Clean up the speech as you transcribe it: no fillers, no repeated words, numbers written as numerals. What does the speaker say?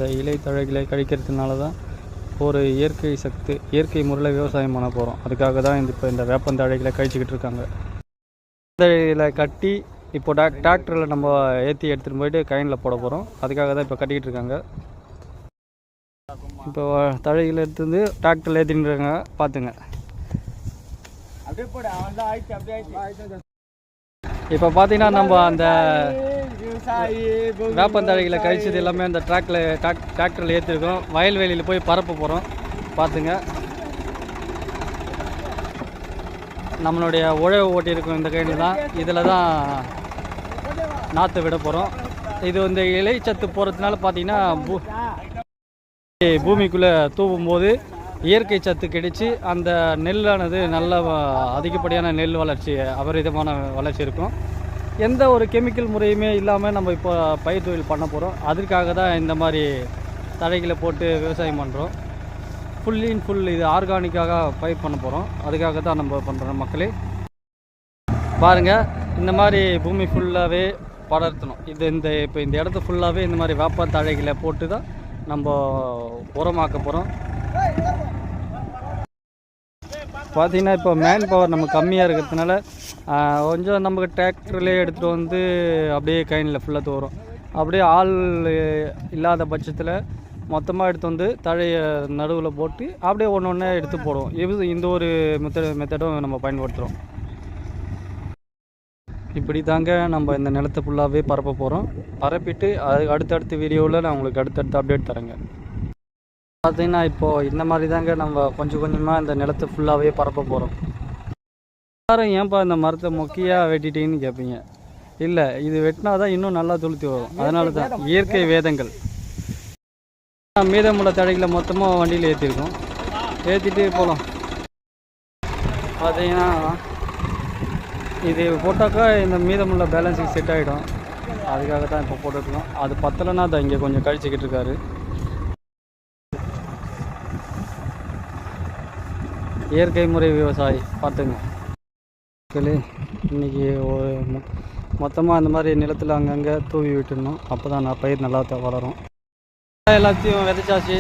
இந்த இலை தழைகளை கழிக்கிறதுனால தான் ஒரு இயற்கை முறையில் விவசாயம் பண்ண போகிறோம். அதுக்காக தான் இப்போ இந்த வேப்பந்தழைகளை கழிச்சிக்கிட்டு இருக்காங்க. தழைகளை கட்டி இப்போ டிராக்டரில் நம்ம ஏற்றி எடுத்துகிட்டு போயிட்டு கைனில் போட போகிறோம். அதுக்காக தான் இப்போ கட்டிக்கிட்டு இருக்காங்க. இப்போ தழைகளை எடுத்து வந்து டிராக்டரில் ஏற்றின்னு இருக்காங்க. பார்த்துங்க. இப்போ பார்த்தீங்கன்னா நம்ம அந்த வேப்பந்தழைகளை கழிச்சது எல்லாமே அந்த டிராக்டரில் ஏற்றிருக்கோம். வயல்வெளியில் போய் பரப்ப போகிறோம். பார்த்துங்க. நம்மளுடைய உழவு ஓட்டியிருக்கோம் இந்த கைனி தான். இதில் தான் நாற்று விட போகிறோம். இது வந்து இலைச்சத்து போகிறதுனால பார்த்தீங்கன்னா பூமிக்குள்ளே தூவும் போது இயற்கை சத்து கிடைச்சி அந்த நெல்லானது நல்ல அதிகப்படியான நெல் வளர்ச்சி, அபரிதமான வளர்ச்சி இருக்கும். எந்த ஒரு கெமிக்கல் முறையுமே இல்லாமல் நம்ம இப்போ பயிர் தொழில் பண்ண போகிறோம். அதற்காக தான் இந்த மாதிரி தழைகளை போட்டு விவசாயம் பண்ணுறோம். ஃபுல் இது ஆர்கானிக்காக பயிர் பண்ண போகிறோம். அதுக்காக தான் நம்ம பண்ணுறோம். மக்களே பாருங்கள், இந்த மாதிரி பூமி ஃபுல்லாகவே படர்த்தணும். இப்போ இந்த இடத்த ஃபுல்லாகவே இந்த மாதிரி வேப்ப தழைகளை போட்டு தான் நம்ம உரமாக்க போகிறோம். பார்த்திங்கன்னா இப்போ மேன் பவர் நம்ம கம்மியாக இருக்கிறதுனால கொஞ்சம் நமக்கு டிராக்டர்லேயே எடுத்துகிட்டு வந்து அப்படியே கைனில் ஃபுல்லாக தோறும். அப்படியே ஆள் இல்லாத பட்சத்தில் மொத்தமாக எடுத்து வந்து தழையை நடுவில் போட்டு அப்படியே ஒன்று எடுத்து போடுவோம். இந்த ஒரு மெத்தடும் நம்ம பயன்படுத்துகிறோம். இப்படி தாங்க நம்ம இந்த நிலத்தை ஃபுல்லாகவே பரப்ப போகிறோம். பரப்பிட்டு அடுத்தடுத்த வீடியோவில் நான் உங்களுக்கு அடுத்தடுத்த அப்டேட் தரேங்க. பார்த்தீங்கன்னா இப்போது இந்த மாதிரி தாங்க நம்ம கொஞ்சம் கொஞ்சமாக இந்த நிலத்தை ஃபுல்லாகவே பரப்ப போகிறோம். எல்லாரும் ஏன்பா இந்த மரத்தை மொக்கையாக வெட்டிட்டீங்கன்னு கேட்பீங்க. இல்லை, இது வெட்டினா தான் இன்னும் நல்லா துளுத்தி வரும். அதனால தான் இயற்கை வேதங்கள். மீதமுள்ள தடைகளை மொத்தமாக வண்டியில் ஏற்றிருக்கோம். ஏற்றிட்டு போகலாம். பார்த்தீங்கன்னா இது போட்டாக்கா இந்த மீதமுள்ள பேலன்ஸுக்கு செட் ஆகிடும். அதுக்காக தான் இப்போ போட்டுருக்கோம். அது பத்தலைன்னா அதை இங்கே கொஞ்சம் கழிச்சிக்கிட்டு இருக்காரு. இயற்கை முறை விவசாயி பார்த்துங்க. இன்றைக்கி மொத்தமாக அந்த மாதிரி நிலத்தில் அங்கங்கே தூவி விட்டுடணும். அப்போ தான் பயிர் நல்லா வளரும். எல்லாத்தையும் விதைச்சாச்சு.